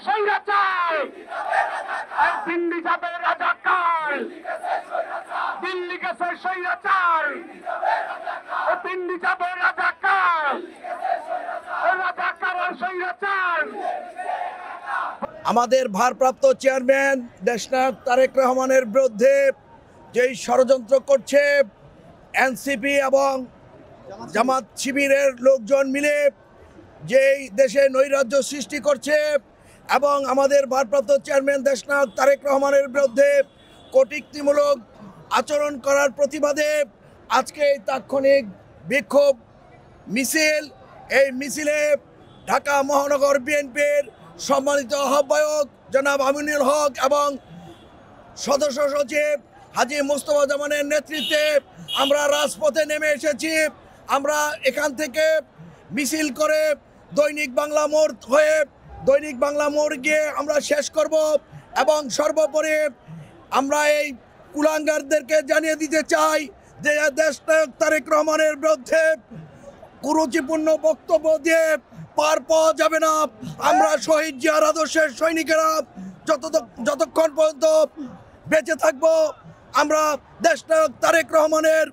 স্বৈরাচার, দিল্লি যাবে রাজাকার, দিল্লি গেছে স্বৈরাচার, দিল্লি যাবে রাজাকার, রাজাকার আর স্বৈরাচার। আমাদের ভারপ্রাপ্ত চেয়ারম্যান দেশনায়ক তারেক রহমানের বিরুদ্ধে যেই ষড়যন্ত্র করছে এনসিপি এবং জামাত শিবিরের লোকজন মিলে, যেই দেশে নৈরাজ্য সৃষ্টি করছে এবং আমাদের ভারপ্রাপ্ত চেয়ারম্যান দেশনায়ক তারেক রহমানের বিরুদ্ধে কটূক্তিমূলক আচরণ করার প্রতিবাদে আজকে এই তাৎক্ষণিক বিক্ষোভ মিছিল। এই মিছিলে ঢাকা মহানগর বিএনপির সম্মানিত আহ্বায়ক জনাব আমিনুল হক এবং সদস্য সচিব হাজী মোস্তফা জামানের নেতৃত্বে আমরা রাজপথে নেমে এসেছি। আমরা এখান থেকে মিছিল করে দৈনিক বাংলা মোড় হয়ে দৈনিক বাংলা মোড় গিয়ে আমরা শেষ করব এবং সর্বোপরি আমরা এই কুলাঙ্গারদেরকে জানিয়ে দিতে চাই যে দেশনায়ক তারেক রহমানের বিরুদ্ধে কুরুচিপূর্ণ বক্তব্য দিয়ে পার পাওয়া যাবে না। আমরা শহীদ জিয়ার আদর্শের সৈনিকেরা যতক্ষণ পর্যন্ত বেঁচে থাকব, আমরা দেশনায়ক তারেক রহমানের